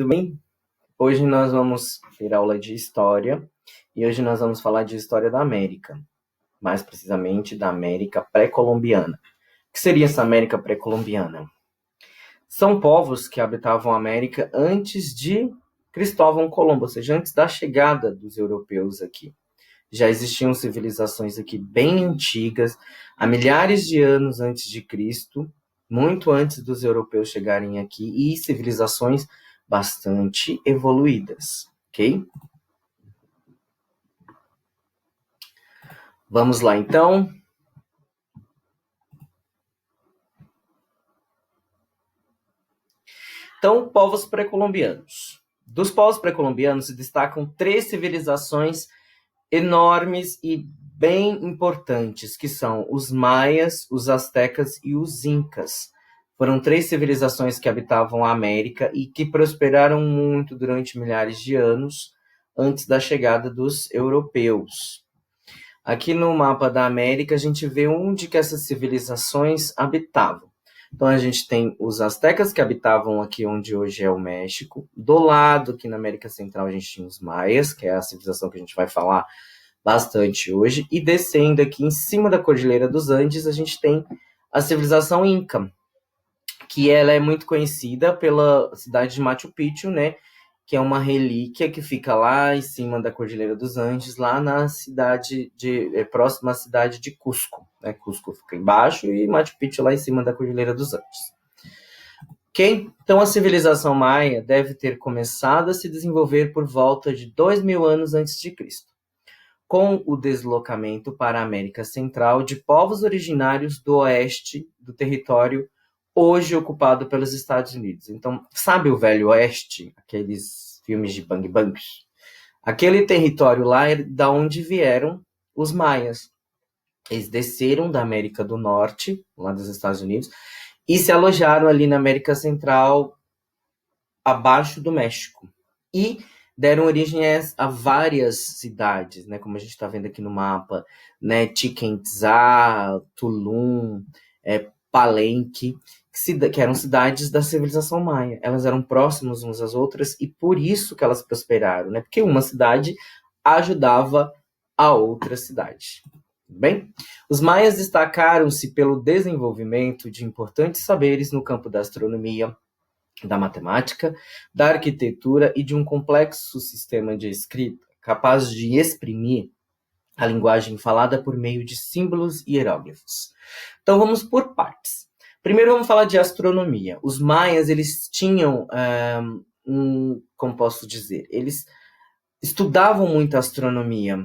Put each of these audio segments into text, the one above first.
Tudo bem? Hoje nós vamos ter aula de História e hoje nós vamos falar de História da América, mais precisamente da América pré-colombiana. O que seria essa América pré-colombiana? São povos que habitavam a América antes de Cristóvão Colombo, ou seja, antes da chegada dos europeus aqui. Já existiam civilizações aqui bem antigas, há milhares de anos antes de Cristo, muito antes dos europeus chegarem aqui, e civilizações bastante evoluídas, ok? Vamos lá, então. Então, povos pré-colombianos. Dos povos pré-colombianos se destacam 3 civilizações enormes e bem importantes, que são os maias, os astecas e os incas. Foram 3 civilizações que habitavam a América e que prosperaram muito durante milhares de anos antes da chegada dos europeus. Aqui no mapa da América, a gente vê onde que essas civilizações habitavam. Então, a gente tem os astecas que habitavam aqui onde hoje é o México. Do lado, aqui na América Central, a gente tinha os maias, que é a civilização que a gente vai falar bastante hoje. E descendo aqui em cima da Cordilheira dos Andes, a gente tem a civilização Inca, que ela é muito conhecida pela cidade de Machu Picchu, né? Que é uma relíquia que fica lá em cima da Cordilheira dos Andes, lá na cidade próxima à cidade de Cusco, né? Cusco fica embaixo e Machu Picchu lá em cima da Cordilheira dos Andes. Ok? Então a civilização maia deve ter começado a se desenvolver por volta de 2000 anos antes de Cristo, com o deslocamento para a América Central de povos originários do oeste do território hoje ocupado pelos Estados Unidos. Então, sabe o Velho Oeste? Aqueles filmes de Bang Bang? Aquele território lá é da onde vieram os maias. Eles desceram da América do Norte, lá dos Estados Unidos, e se alojaram ali na América Central, abaixo do México. E deram origem a várias cidades, né? Como a gente está vendo aqui no mapa, né? Chichén Itzá, Tulum, Palenque, que eram cidades da civilização maia. Elas eram próximas umas às outras e por isso que elas prosperaram, né? Porque uma cidade ajudava a outra cidade. Bem, os maias destacaram-se pelo desenvolvimento de importantes saberes no campo da astronomia, da matemática, da arquitetura e de um complexo sistema de escrita capaz de exprimir a linguagem falada por meio de símbolos e hieróglifos. Então vamos por partes. Primeiro vamos falar de astronomia. Os maias, eles tinham, como posso dizer, eles estudavam muito astronomia,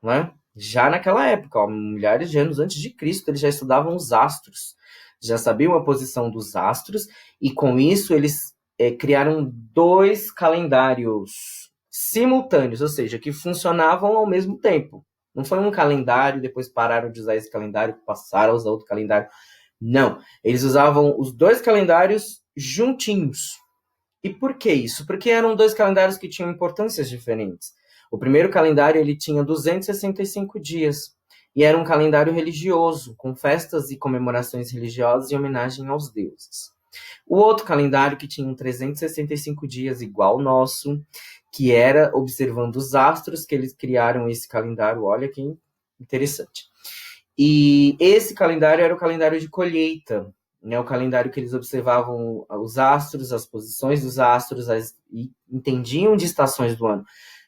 não é? Já naquela época, milhares de anos antes de Cristo, eles já estudavam os astros, já sabiam a posição dos astros, e com isso eles criaram 2 calendários simultâneos, ou seja, que funcionavam ao mesmo tempo. Não foi um calendário, depois pararam de usar esse calendário, passaram a usar outro calendário. Não, eles usavam os 2 calendários juntinhos. E por que isso? Porque eram 2 calendários que tinham importâncias diferentes. O primeiro calendário ele tinha 265 dias e era um calendário religioso, com festas e comemorações religiosas em homenagem aos deuses. O outro calendário que tinha 365 dias, igual ao nosso, que era observando os astros, que eles criaram esse calendário, olha que interessante. E esse calendário era o calendário de colheita, né? O calendário que eles observavam os astros, as posições dos astros, e entendiam de estações do ano.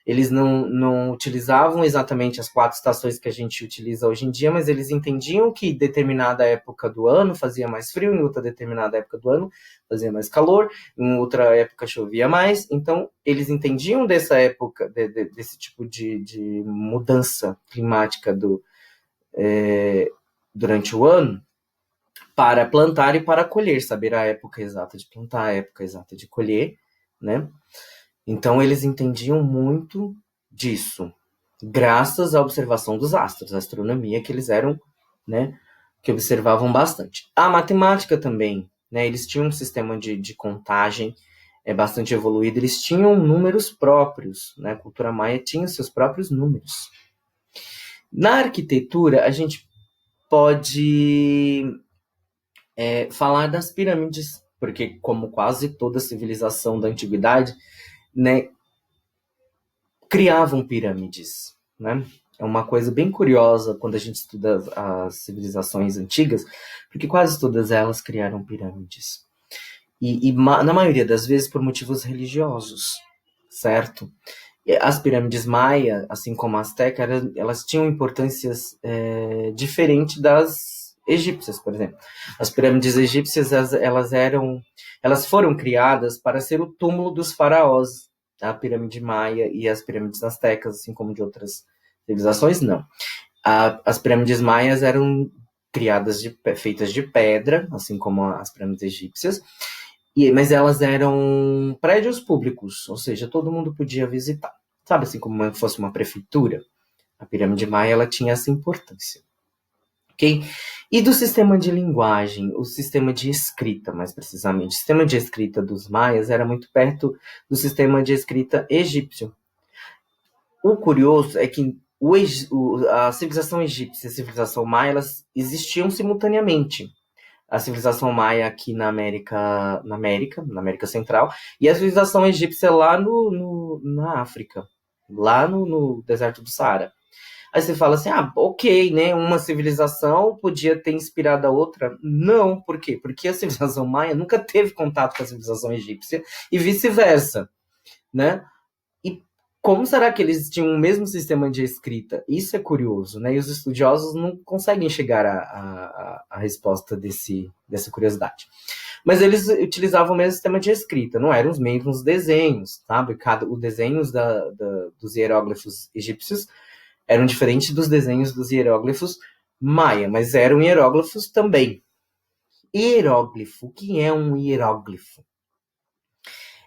Eles não utilizavam exatamente as 4 estações que a gente utiliza hoje em dia, mas eles entendiam que determinada época do ano fazia mais frio, em outra determinada época do ano fazia mais calor, em outra época chovia mais. Então, eles entendiam dessa época, desse tipo de mudança climática durante o ano, para plantar e para colher, saber a época exata de plantar, a época exata de colher, né? Então, eles entendiam muito disso, graças à observação dos astros, a astronomia que eles eram, né, que observavam bastante. A matemática também, né, eles tinham um sistema de contagem bastante evoluído, eles tinham números próprios, né, a cultura maia tinha seus próprios números. Na arquitetura, a gente pode falar das pirâmides, porque como quase toda civilização da antiguidade, né, criavam pirâmides, né? É uma coisa bem curiosa quando a gente estuda as civilizações antigas, porque quase todas elas criaram pirâmides. Na maioria das vezes por motivos religiosos, certo? As pirâmides maia, assim como a azteca, elas tinham importâncias diferentes das egípcias, por exemplo. As pirâmides egípcias, elas foram criadas para ser o túmulo dos faraós. A pirâmide maia e as pirâmides astecas, assim como de outras civilizações, não. As pirâmides maias eram criadas feitas de pedra, assim como as pirâmides egípcias, mas elas eram prédios públicos, ou seja, todo mundo podia visitar. Sabe, assim como se fosse uma prefeitura? A pirâmide maia ela tinha essa importância. Ok? E do sistema de linguagem, o sistema de escrita, mais precisamente. O sistema de escrita dos maias era muito perto do sistema de escrita egípcio. O curioso é que a civilização egípcia e a civilização maia elas existiam simultaneamente. A civilização maia aqui na América Central, e a civilização egípcia lá na África, lá no deserto do Saara. Aí você fala assim, ok, né? Uma civilização podia ter inspirado a outra. Não, por quê? Porque a civilização maia nunca teve contato com a civilização egípcia e vice-versa, né? E como será que eles tinham o mesmo sistema de escrita? Isso é curioso, né? E os estudiosos não conseguem chegar à resposta dessa curiosidade. Mas eles utilizavam o mesmo sistema de escrita, não eram os mesmos desenhos, sabe? Os desenhos dos hieróglifos egípcios eram diferentes dos desenhos dos hieróglifos maia, mas eram hieróglifos também. Hieróglifo, o que é um hieróglifo?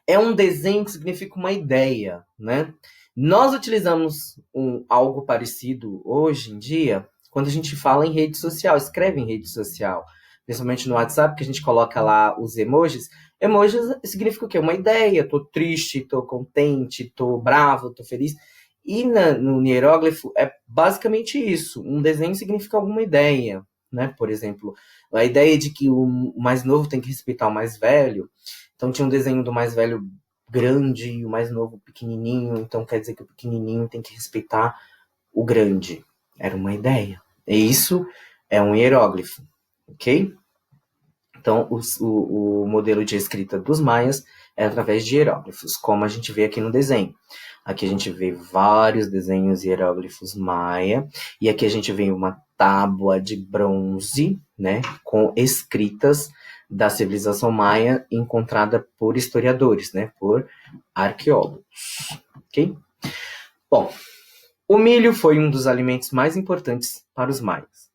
É um desenho que significa uma ideia, né? Nós utilizamos algo parecido hoje em dia quando a gente fala em rede social, escreve em rede social, principalmente no WhatsApp, que a gente coloca lá os emojis. Emojis significa o quê? Uma ideia, tô triste, tô contente, tô bravo, tô feliz. E no hieróglifo é basicamente isso. Um desenho significa alguma ideia, né? Por exemplo, a ideia de que o mais novo tem que respeitar o mais velho. Então tinha um desenho do mais velho grande e o mais novo pequenininho. Então quer dizer que o pequenininho tem que respeitar o grande. Era uma ideia. E isso é um hieróglifo, ok? Então o modelo de escrita dos maias é através de hieróglifos, como a gente vê aqui no desenho. Aqui a gente vê vários desenhos hieróglifos maia, e aqui a gente vê uma tábua de bronze, né, com escritas da civilização maia encontrada por historiadores, né, por arqueólogos, ok? Bom, o milho foi um dos alimentos mais importantes para os maias.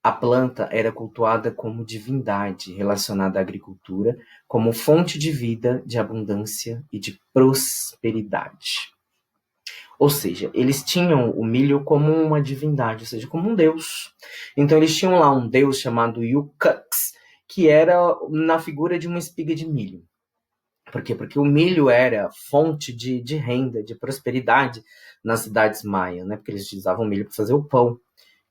A planta era cultuada como divindade relacionada à agricultura, como fonte de vida, de abundância e de prosperidade. Ou seja, eles tinham o milho como uma divindade, ou seja, como um deus. Então eles tinham lá um deus chamado Yukux, que era na figura de uma espiga de milho. Por quê? Porque o milho era fonte de renda, de prosperidade nas cidades maias, né? Porque eles utilizavam milho para fazer o pão,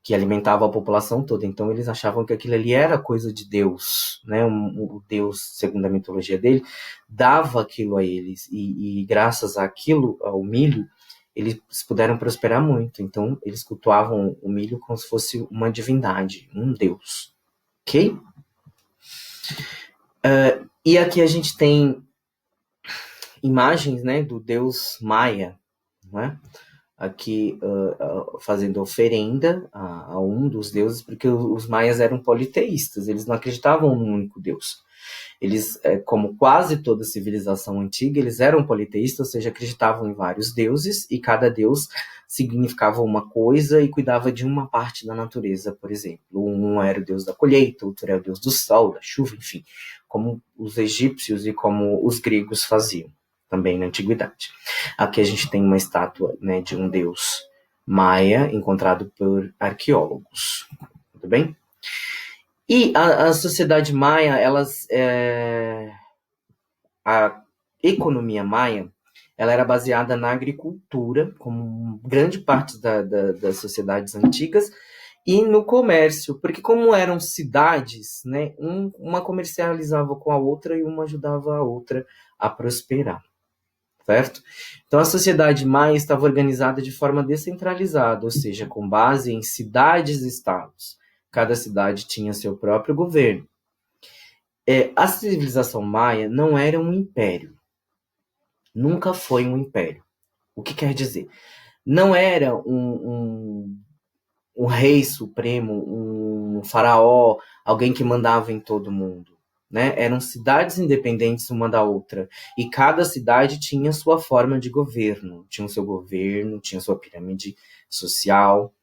que alimentava a população toda. Então eles achavam que aquilo ali era coisa de Deus, né? O Deus, segundo a mitologia dele, dava aquilo a eles. E graças àquilo, ao milho, eles puderam prosperar muito. Então eles cultuavam o milho como se fosse uma divindade, um Deus. Ok? E aqui a gente tem imagens, né, do deus Maia, né? Aqui fazendo oferenda a um dos deuses, porque os maias eram politeístas, eles não acreditavam num único deus. Eles, como quase toda civilização antiga, eles eram politeístas, ou seja, acreditavam em vários deuses, e cada deus significava uma coisa e cuidava de uma parte da natureza, por exemplo. Um era o deus da colheita, outro era o deus do sol, da chuva, enfim, como os egípcios e como os gregos faziam também na antiguidade. Aqui a gente tem uma estátua, né, de um deus maia encontrado por arqueólogos. Tudo bem? E a sociedade maia, a economia maia, ela era baseada na agricultura, como grande parte das sociedades antigas, e no comércio, porque como eram cidades, né, uma comercializava com a outra e uma ajudava a outra a prosperar, certo? Então a sociedade maia estava organizada de forma descentralizada, ou seja, com base em cidades-estados. Cada cidade tinha seu próprio governo. A civilização maia não era um império, nunca foi um império. O que quer dizer? Não era um rei supremo, um faraó, alguém que mandava em todo mundo. Né? Eram cidades independentes uma da outra. E cada cidade tinha sua forma de governo. Tinha o seu governo, tinha sua pirâmide social.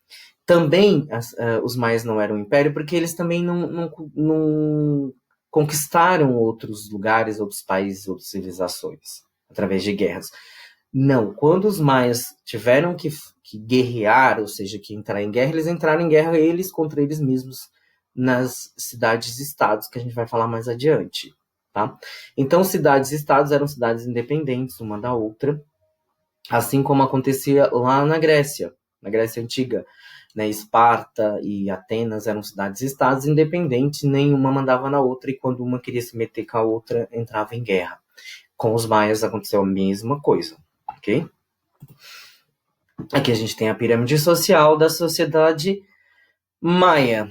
Também os maias não eram um império porque eles também não conquistaram outros lugares, outros países, outras civilizações através de guerras. Não, quando os maias tiveram que guerrear, ou seja, que entrar em guerra, eles entraram em guerra eles contra eles mesmos nas cidades-estados, que a gente vai falar mais adiante, tá? Então, cidades-estados eram cidades independentes uma da outra, assim como acontecia lá na Grécia Antiga, né? Esparta e Atenas eram cidades-estados independentes, nenhuma mandava na outra, e quando uma queria se meter com a outra, entrava em guerra. Com os maias aconteceu a mesma coisa, ok? Aqui a gente tem a pirâmide social da sociedade maia.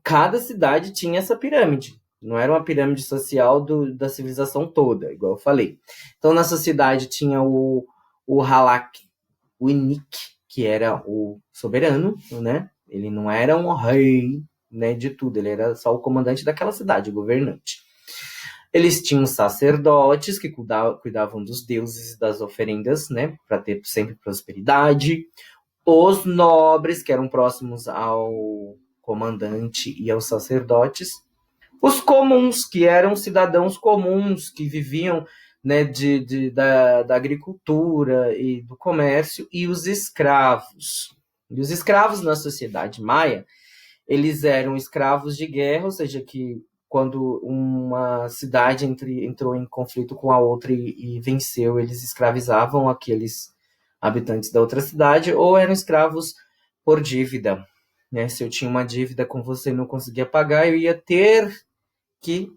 Cada cidade tinha essa pirâmide. Não era uma pirâmide social da civilização toda, igual eu falei. Então, na sociedade tinha o Halak, o Inik, que era o soberano, né? Ele não era um rei, né, de tudo, ele era só o comandante daquela cidade, o governante. Eles tinham sacerdotes que cuidavam dos deuses e das oferendas, né, para ter sempre prosperidade. Os nobres, que eram próximos ao comandante e aos sacerdotes. Os comuns, que eram cidadãos comuns, que viviam, né, da agricultura e do comércio, e os escravos. E os escravos na sociedade maia, eles eram escravos de guerra, ou seja, que quando uma cidade entrou em conflito com a outra e venceu, eles escravizavam aqueles habitantes da outra cidade, ou eram escravos por dívida. Né? Se eu tinha uma dívida com você e não conseguia pagar, eu ia ter que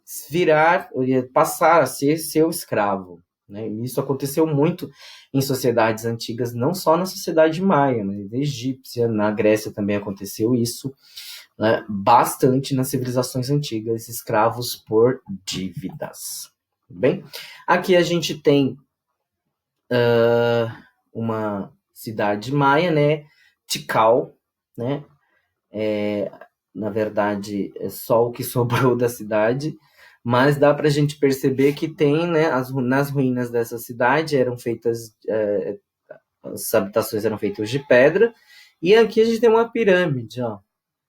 eu ia passar a ser seu escravo. Né? E isso aconteceu muito em sociedades antigas, não só na sociedade maia, mas na egípcia, na Grécia também aconteceu isso, né? Bastante nas civilizações antigas, escravos por dívidas. Bem, aqui a gente tem uma cidade maia, né? Tikal, né? Na verdade, é só o que sobrou da cidade, mas dá para a gente perceber que tem, né? Nas ruínas dessa cidade eram feitas, as habitações eram feitas de pedra, e aqui a gente tem uma pirâmide, ó,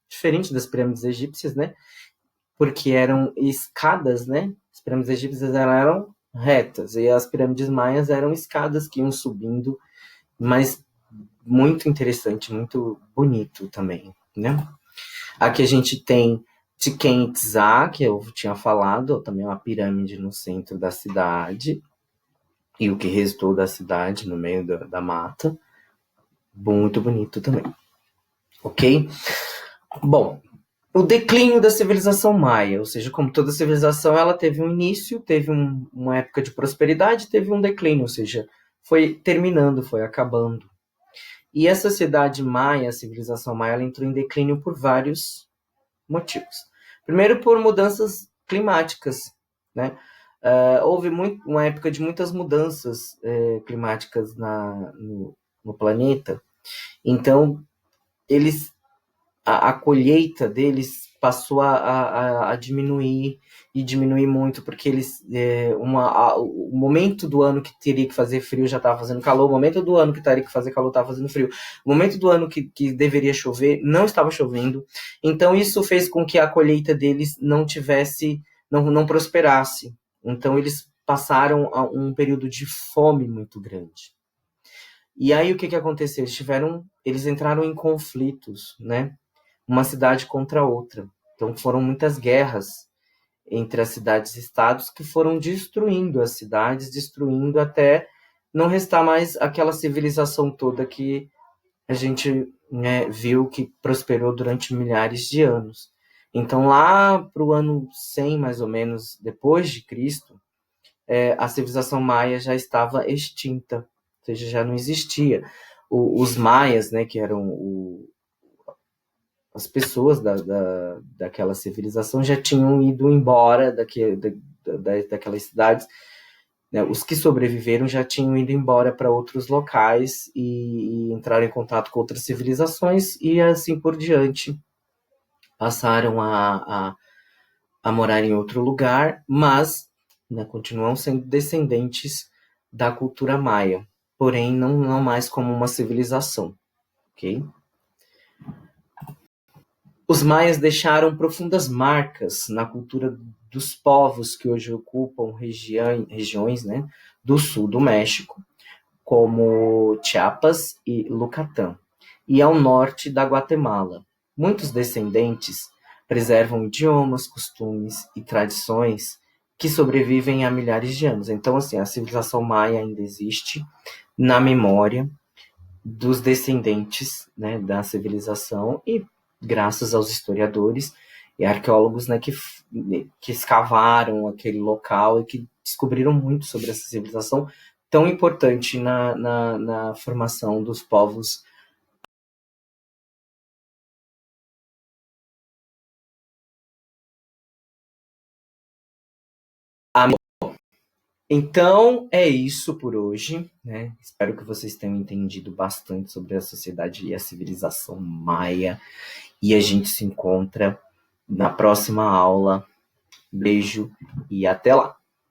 diferente das pirâmides egípcias, né? Porque eram escadas, né? As pirâmides egípcias eram retas, e as pirâmides maias eram escadas que iam subindo, mas muito interessante, muito bonito também, né? Aqui a gente tem Chichén Itzá, que eu tinha falado, também uma pirâmide no centro da cidade, e o que restou da cidade, no meio da mata. Muito bonito também. Ok? Bom, o declínio da civilização maia, ou seja, como toda civilização, ela teve um início, teve uma época de prosperidade, teve um declínio, ou seja, foi terminando, foi acabando. E a sociedade maia, a civilização maia, ela entrou em declínio por vários motivos. Primeiro, por mudanças climáticas, né? Houve uma época de muitas mudanças climáticas no planeta, então a colheita deles passou a diminuir, e diminuir muito, porque o momento do ano que teria que fazer frio já estava fazendo calor, o momento do ano que teria que fazer calor estava fazendo frio, o momento do ano que deveria chover não estava chovendo, então isso fez com que a colheita deles não prosperasse, então eles passaram a um período de fome muito grande. E aí o que aconteceu? Eles entraram em conflitos, né? Uma cidade contra outra. Então foram muitas guerras entre as cidades e estados que foram destruindo as cidades, destruindo até não restar mais aquela civilização toda que a gente né, viu que prosperou durante milhares de anos. Então, lá para o ano 100, mais ou menos, depois de Cristo, a civilização maia já estava extinta, ou seja, já não existia. Os maias, né, que eram as pessoas daquela civilização, já tinham ido embora daquelas cidades, né? Os que sobreviveram já tinham ido embora para outros locais e entraram em contato com outras civilizações e assim por diante. Passaram a morar em outro lugar, mas, né, continuam sendo descendentes da cultura maia, porém não mais como uma civilização, ok? Os maias deixaram profundas marcas na cultura dos povos que hoje ocupam regiões, né, do sul do México, como Chiapas e Yucatán, e ao norte da Guatemala. Muitos descendentes preservam idiomas, costumes e tradições que sobrevivem há milhares de anos. Então, assim, a civilização maia ainda existe na memória dos descendentes, né, da civilização e graças aos historiadores e arqueólogos, né, que escavaram aquele local e que descobriram muito sobre essa civilização tão importante na formação dos povos. Então, é isso por hoje, né? Espero que vocês tenham entendido bastante sobre a sociedade e a civilização maia. E a gente se encontra na próxima aula. Beijo e até lá!